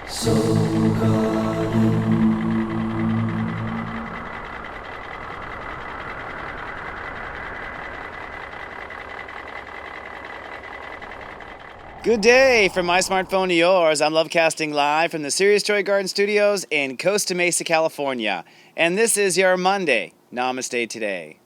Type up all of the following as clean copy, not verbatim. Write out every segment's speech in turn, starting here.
So garden. Good day from my smartphone to yours. I'm Lovecasting live from the Serious Joy Garden Studios in Costa Mesa, California. And this is your Monday, Namaste Today.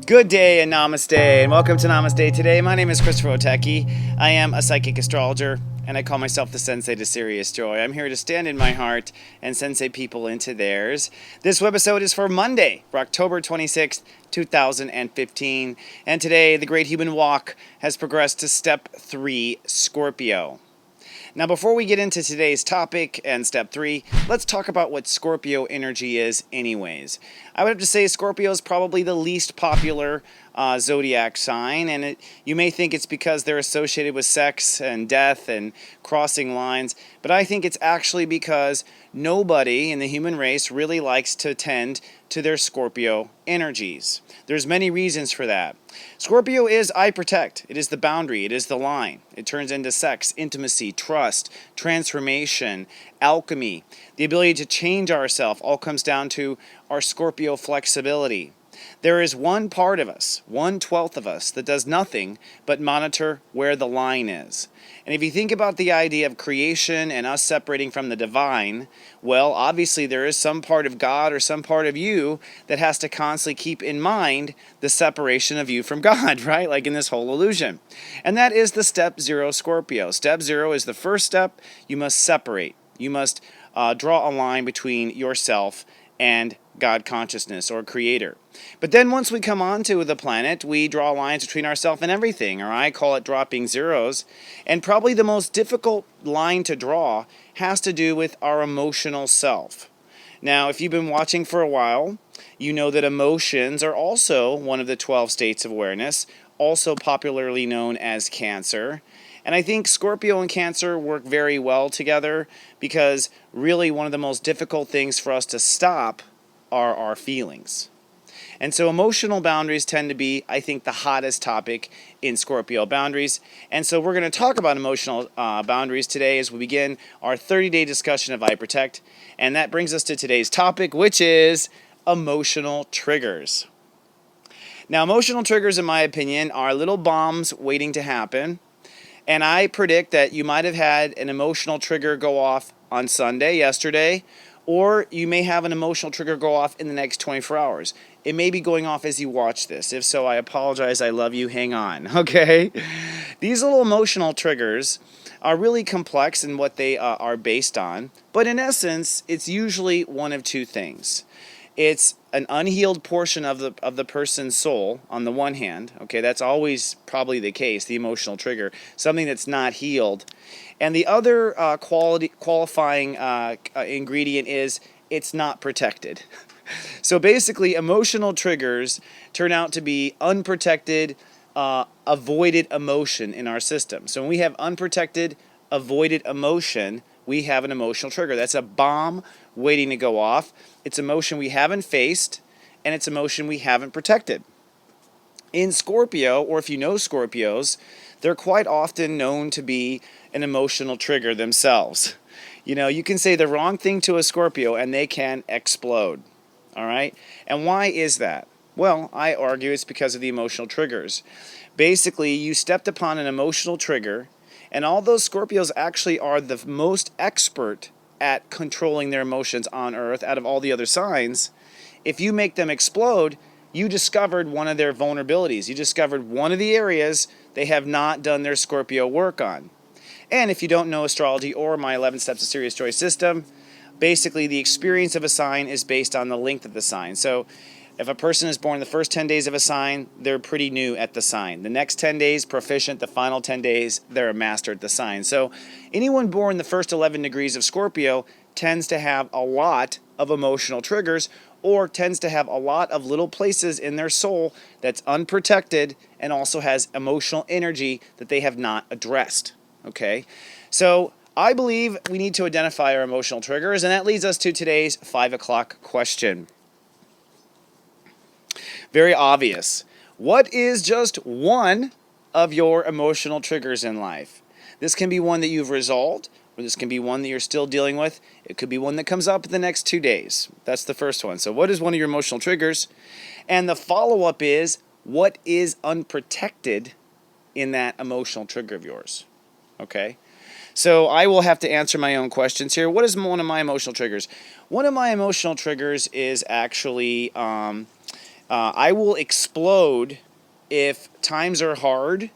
Good day and namaste, and welcome to Namaste Today. My name is Christopher Oteki. I am a psychic astrologer, and I call myself the Sensei to Serious Joy. I'm here to stand in my heart and sensei people into theirs. This webisode is for Monday, for October 26th, 2015. And today, the Great Human Walk has progressed to Step 3, Scorpio. Now, before we get into today's topic and step 3, let's talk about what Scorpio energy is anyways. I would have to say Scorpio is probably the least popular zodiac sign, and you may think it's because they're associated with sex and death and crossing lines, but I think it's actually because nobody in the human race really likes to tend to their Scorpio energies. There's many reasons for that. Scorpio is I protect. It is the boundary. It is the line. It turns into sex, intimacy, trust, transformation, alchemy. The ability to change ourselves all comes down to our Scorpio flexibility. There is one part of us, 1/12 of us, that does nothing but monitor where the line is. And if you think about the idea of creation and us separating from the divine, well, obviously there is some part of God or some part of you that has to constantly keep in mind the separation of you from God, right? Like in this whole illusion. And that is the step 0 Scorpio. Step 0 is the first step. You must separate. You must draw a line between yourself and God consciousness or creator. But then once we come onto the planet, we draw lines between ourselves and everything, or I call it dropping zeros. And probably the most difficult line to draw has to do with our emotional self. Now, if you've been watching for a while, you know that emotions are also one of the 12 states of awareness, also popularly known as Cancer. And I think Scorpio and Cancer work very well together because really one of the most difficult things for us to stop are our feelings. And so emotional boundaries tend to be, I think, the hottest topic in Scorpio boundaries. And so we're going to talk about emotional boundaries today as we begin our 30-day discussion of I Protect. And that brings us to today's topic, which is emotional triggers. Now, emotional triggers, in my opinion, are little bombs waiting to happen. And I predict that you might have had an emotional trigger go off on Sunday, yesterday, or you may have an emotional trigger go off in the next 24 hours. It may be going off as you watch this. If so, I apologize. I love you. Hang on. Okay? These little emotional triggers are really complex in what they are based on. But in essence, it's usually one of two things. It's an unhealed portion of the person's soul on the one hand. Okay, that's always probably the case, the emotional trigger, something that's not healed. And the other qualifying ingredient is it's not protected. So basically, emotional triggers turn out to be unprotected, avoided emotion in our system. So when we have unprotected, avoided emotion, we have an emotional trigger. That's a bomb waiting to go off. It's emotion we haven't faced, and it's emotion we haven't protected. In Scorpio, or if you know Scorpios, they're quite often known to be an emotional trigger themselves. You know, you can say the wrong thing to a Scorpio and they can explode. All right? And why is that? Well, I argue it's because of the emotional triggers. Basically, you stepped upon an emotional trigger, and all those Scorpios actually are the most expert at controlling their emotions on Earth out of all the other signs. If you make them explode, you discovered one of their vulnerabilities. You discovered one of the areas they have not done their Scorpio work on. And if you don't know astrology or my 11 Steps of Serious Joy system, basically the experience of a sign is based on the length of the sign. So if a person is born the first 10 days of a sign, they're pretty new at the sign. The next 10 days, proficient. The final 10 days, they're a master at the sign. So anyone born the first 11 degrees of Scorpio tends to have a lot of emotional triggers, or tends to have a lot of little places in their soul that's unprotected and also has emotional energy that they have not addressed. Okay? So I believe we need to identify our emotional triggers, and that leads us to today's 5 o'clock question. Very obvious. What is just one of your emotional triggers in life? This can be one that you've resolved, or this can be one that you're still dealing with. It could be one that comes up in the next 2 days. That's the first one. So what is one of your emotional triggers? And the follow-up is, what is unprotected in that emotional trigger of yours? Okay? So I will have to answer my own questions here. What is one of my emotional triggers? One of my emotional triggers is actually I will explode if times are hard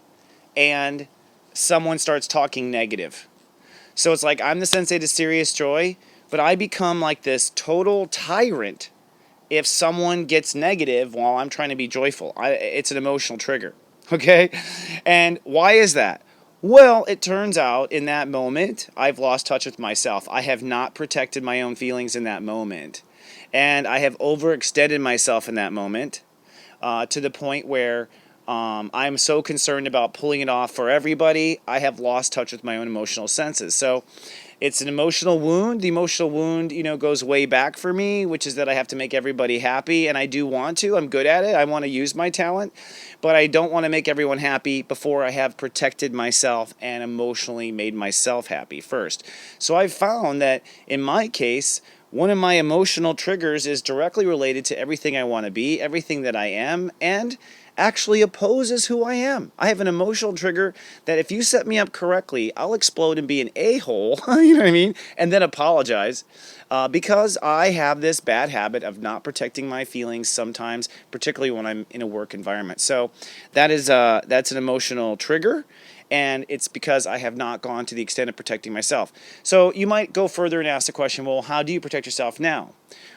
and someone starts talking negative. So it's like I'm the sensei to serious joy, but I become like this total tyrant if someone gets negative while I'm trying to be joyful. It's an emotional trigger, okay? And why is that? Well, it turns out in that moment, I've lost touch with myself. I have not protected my own feelings in that moment. And I have overextended myself in that moment to the point where I'm so concerned about pulling it off for everybody, I have lost touch with my own emotional senses. So it's an emotional wound. The emotional wound, goes way back for me, which is that I have to make everybody happy, and I do want to. I'm good at it. I want to use my talent, but I don't want to make everyone happy before I have protected myself and emotionally made myself happy first. So I've found that in my case, one of my emotional triggers is directly related to everything I want to be, everything that I am, and actually opposes who I am. I have an emotional trigger that if you set me up correctly, I'll explode and be an a-hole, you know what I mean, and then apologize because I have this bad habit of not protecting my feelings sometimes, particularly when I'm in a work environment. So that's an emotional trigger. And it's because I have not gone to the extent of protecting myself. So you might go further and ask the question, well, how do you protect yourself now?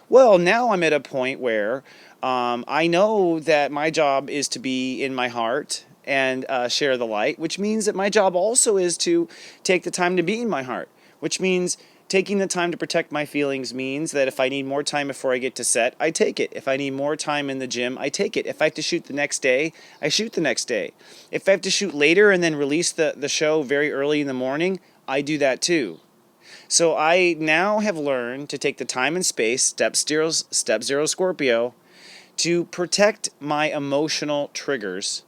Well, now I'm at a point where I know that my job is to be in my heart and share the light, which means that my job also is to take the time to be in my heart, which means taking the time to protect my feelings means that if I need more time before I get to set, I take it. If I need more time in the gym, I take it. If I have to shoot the next day, I shoot the next day. If I have to shoot later and then release the show very early in the morning, I do that too. So I now have learned to take the time and space, step zero Scorpio, to protect my emotional triggers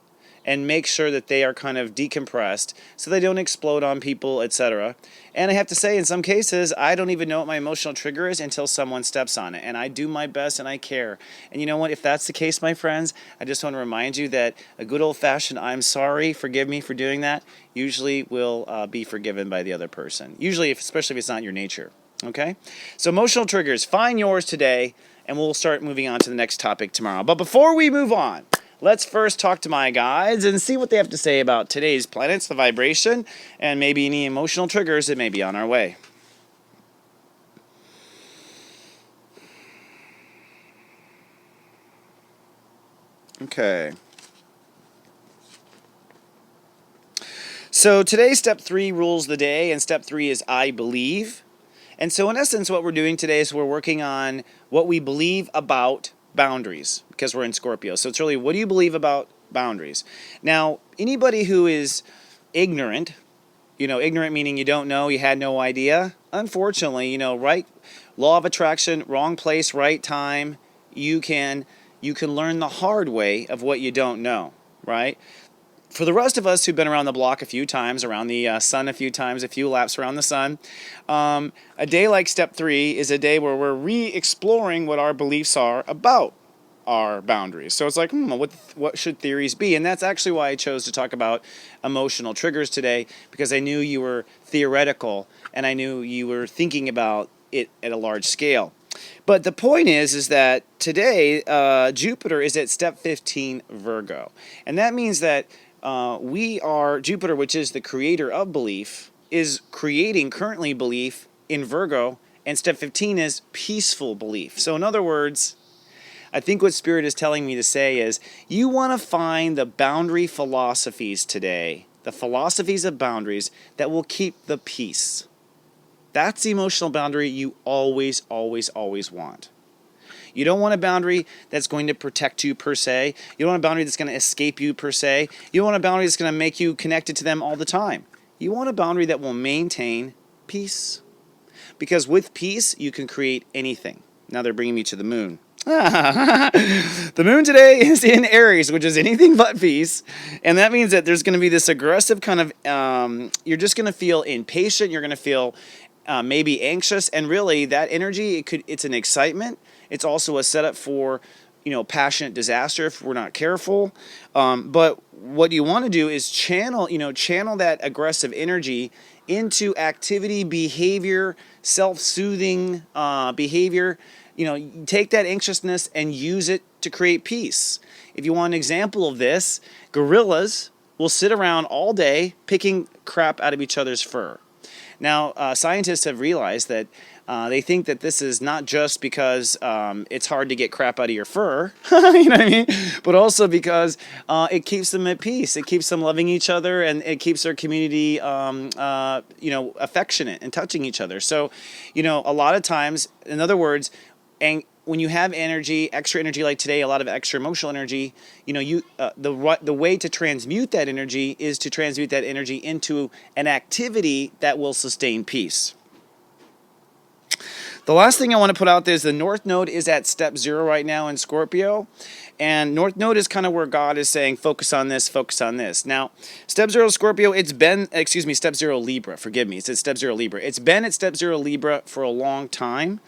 and make sure that they are kind of decompressed so they don't explode on people, etc. And I have to say, in some cases, I don't even know what my emotional trigger is until someone steps on it. And I do my best and I care. And you know what? If that's the case, my friends, I just want to remind you that a good old-fashioned I'm sorry, forgive me for doing that, usually will be forgiven by the other person. Usually, especially if it's not your nature. Okay? So emotional triggers, find yours today, and we'll start moving on to the next topic tomorrow. But before we move on, let's first talk to my guides and see what they have to say about today's planets, the vibration, and maybe any emotional triggers that may be on our way. Okay. So today, step 3 rules the day, and step 3 is I believe. And so in essence, what we're doing today is we're working on what we believe about boundaries, because we're in Scorpio. So it's really, what do you believe about boundaries? Now, anybody who is ignorant, ignorant meaning you don't know, you had no idea, unfortunately, right, law of attraction, wrong place, right time, you can learn the hard way of what you don't know, right? For the rest of us who've been around the block a few times, around the sun a few times, a few laps around the sun, a day like step 3 is a day where we're re-exploring what our beliefs are about our boundaries. So it's like, what should theories be? And that's actually why I chose to talk about emotional triggers today, because I knew you were theoretical and I knew you were thinking about it at a large scale. But the point is that today Jupiter is at step 15 Virgo. And that means that Jupiter, which is the creator of belief, is creating currently belief in Virgo, and step 15 is peaceful belief. So in other words, I think what Spirit is telling me to say is, you want to find the boundary philosophies today, the philosophies of boundaries that will keep the peace. That's the emotional boundary you always, always, always want. You don't want a boundary that's going to protect you per se. You don't want a boundary that's going to escape you per se. You don't want a boundary that's going to make you connected to them all the time. You want a boundary that will maintain peace. Because with peace, you can create anything. Now they're bringing me to the moon. The moon today is in Aries, which is anything but peace. And that means that there's going to be this aggressive kind of, you're just going to feel impatient. You're going to feel maybe anxious. And really, that energy, it's an excitement. It's also a setup for, passionate disaster if we're not careful. But what you want to do is channel that aggressive energy into activity, behavior, self-soothing behavior. Take that anxiousness and use it to create peace. If you want an example of this, gorillas will sit around all day picking crap out of each other's fur. Now, scientists have realized that they think that this is not just because it's hard to get crap out of your fur, you know what I mean? But also because it keeps them at peace. It keeps them loving each other, and it keeps their community, affectionate and touching each other. So, a lot of times, in other words, and when you have energy, extra energy like today, a lot of extra emotional energy, the way to transmute that energy is to transmute that energy into an activity that will sustain peace. The last thing I want to put out there is the North Node is at step 0 right now in Scorpio. And North Node is kind of where God is saying, focus on this, focus on this. Now, step 0 Scorpio, step 0 Libra, forgive me. It says step 0 Libra. It's been at step 0 Libra for a long time.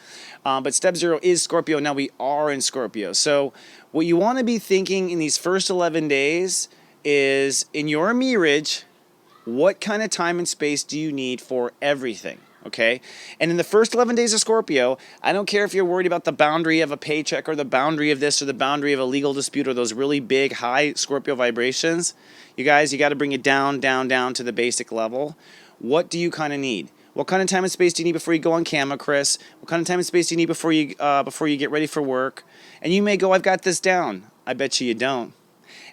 But step 0 is Scorpio. Now we are in Scorpio. So what you want to be thinking in these first 11 days is, in your mirage, what kind of time and space do you need for everything? Okay? And in the first 11 days of Scorpio, I don't care if you're worried about the boundary of a paycheck or the boundary of this or the boundary of a legal dispute or those really big, high Scorpio vibrations. You guys, you got to bring it down to the basic level. What do you kind of need? What kind of time and space do you need before you go on camera, Chris? What kind of time and space do you need before you get ready for work? And you may go, I've got this down. I bet you don't.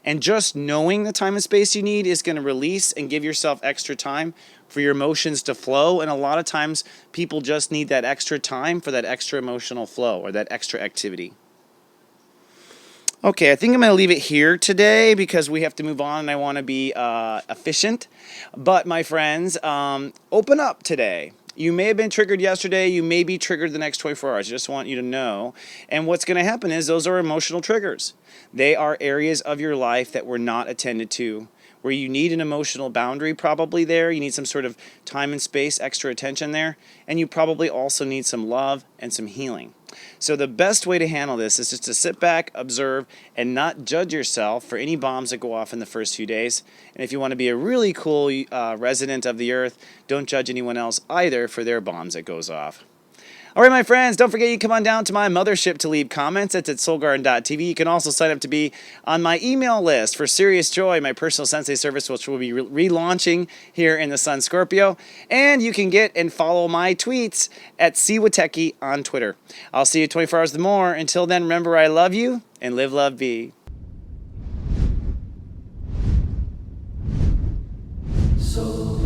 And just knowing the time and space you need is going to release and give yourself extra time for your emotions to flow. And a lot of times people just need that extra time for that extra emotional flow or that extra activity. Okay, I think I'm going to leave it here today because we have to move on and I want to be efficient. But my friends, open up today. You may have been triggered yesterday. You may be triggered the next 24 hours. I just want you to know. And what's going to happen is those are emotional triggers. They are areas of your life that were not attended to, where you need an emotional boundary probably there. You need some sort of time and space, extra attention there. And you probably also need some love and some healing. So the best way to handle this is just to sit back, observe, and not judge yourself for any bombs that go off in the first few days. And if you want to be a really cool resident of the earth, don't judge anyone else either for their bombs that goes off. All right, my friends, don't forget you come on down to my mothership to leave comments. It's at soulgarden.tv. You can also sign up to be on my email list for Serious Joy, my personal Sensei service, which will be relaunching here in the Sun Scorpio. And you can get and follow my tweets at Siwateki on Twitter. I'll see you 24 hours more. Until then, remember, I love you and live, love, be. So